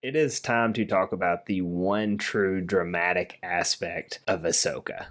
It is time to talk about the one true dramatic aspect of Ahsoka.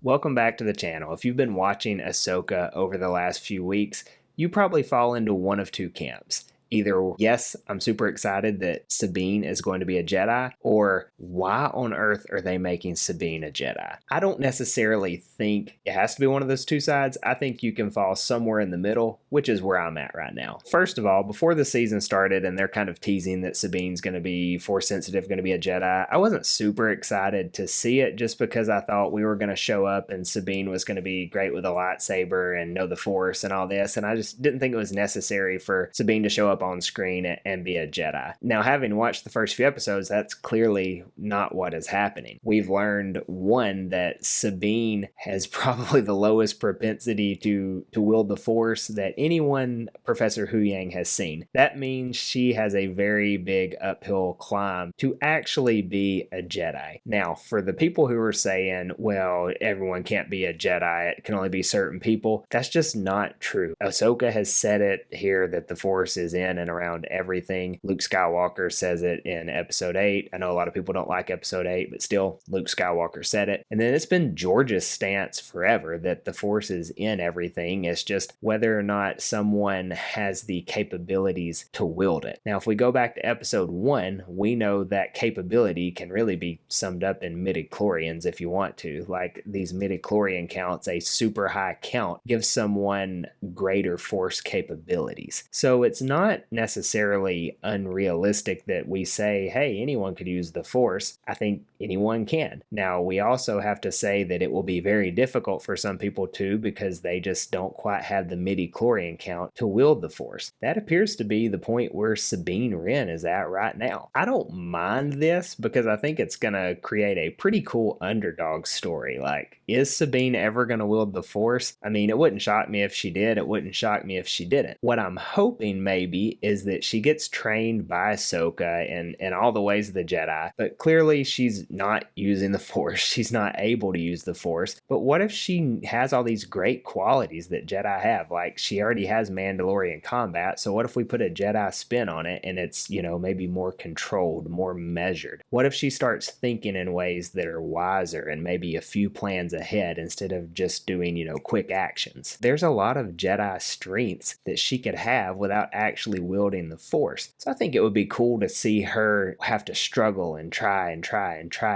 Welcome back to the channel. If you've been watching Ahsoka over the last few weeks, you probably fall into one of two camps. Either, yes, I'm super excited that Sabine is going to be a Jedi, or why on earth are they making Sabine a Jedi? I don't necessarily think it has to be one of those two sides. I think you can fall somewhere in the middle, which is where I'm at right now. First of all, before the season started and they're kind of teasing that Sabine's going to be Force sensitive, going to be a Jedi, I wasn't super excited to see it just because I thought we were going to show up and Sabine was going to be great with a lightsaber and know the Force and all this, and I just didn't think it was necessary for Sabine to show up on screen and be a Jedi. Now, having watched the first few episodes, that's clearly not what is happening. We've learned, one, that Sabine has probably the lowest propensity to wield the Force that anyone Professor Huyang has seen. That means she has a very big uphill climb to actually be a Jedi. Now, for the people who are saying, well, everyone can't be a Jedi, it can only be certain people, that's just not true. Ahsoka has said it here that the Force is in and around everything. Luke Skywalker says it in episode 8. I know a lot of people don't like episode 8, but still, Luke Skywalker said it. And then it's been George's stance forever that the Force is in everything. It's just whether or not someone has the capabilities to wield it. Now, if we go back to episode 1, we know that capability can really be summed up in midichlorians if you want to. Like these midichlorian counts, a super high count gives someone greater Force capabilities. So it's not necessarily unrealistic that we say, hey, anyone could use the Force. I think anyone can. Now, we also have to say that it will be very difficult for some people too, because they just don't quite have the midichlorian count to wield the Force. That appears to be the point where Sabine Wren is at right now. I don't mind this because I think it's going to create a pretty cool underdog story. Like, is Sabine ever going to wield the Force? I mean, it wouldn't shock me if she did. It wouldn't shock me if she didn't. What I'm hoping maybe is that she gets trained by Ahsoka in all the ways of the Jedi, but clearly she's not using the Force. She's not able to use the Force. But what if she has all these great qualities that Jedi have? Like, she already has Mandalorian combat, so what if we put a Jedi spin on it and it's, maybe more controlled, more measured? What if she starts thinking in ways that are wiser and maybe a few plans ahead instead of just doing, quick actions? There's a lot of Jedi strengths that she could have without actually wielding the Force. So I think it would be cool to see her have to struggle and try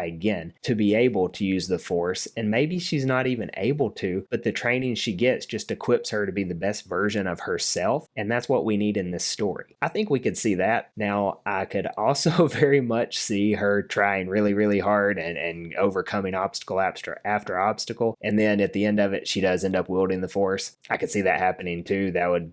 again to be able to use the Force, and maybe she's not even able to, but the training she gets just equips her to be the best version of herself, and that's what we need in this story. I think we could see that. Now, I could also very much see her trying really, really hard and overcoming obstacle after obstacle, and then at the end of it, she does end up wielding the Force. I could see that happening too. That would,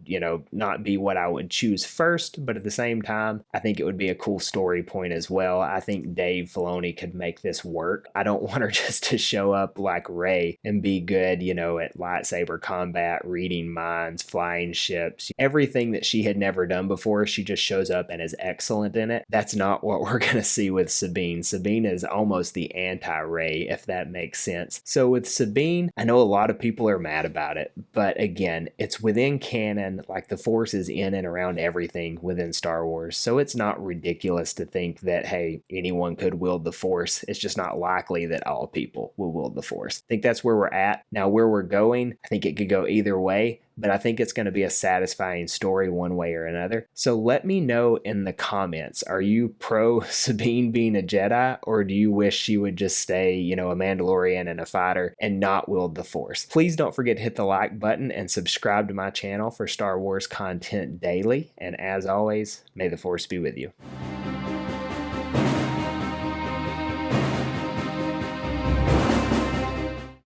not be what I would choose first, but at the same time, I think it would be a cool story point as well. I think Dave Filoni could make this work. I don't want her just to show up like Rey and be good, at lightsaber combat, reading minds, flying ships, everything that she had never done before. She just shows up and is excellent in it. That's not what we're going to see with Sabine. Sabine is almost the anti-Rey, if that makes sense. So with Sabine, I know a lot of people are mad about it, but again, it's within canon. Like, the Force is in and around everything within Star Wars, so it's not ridiculous to think that, hey, anyone could wield the Force. It's just not likely that all people will wield the Force. I think that's where we're at. Now, where we're going, I think it could go either way, but I think it's going to be a satisfying story one way or another. So let me know in the comments, are you pro Sabine being a Jedi, or do you wish she would just stay, a Mandalorian and a fighter and not wield the Force? Please don't forget to hit the like button and subscribe to my channel for Star Wars content daily. And as always, may the Force be with you.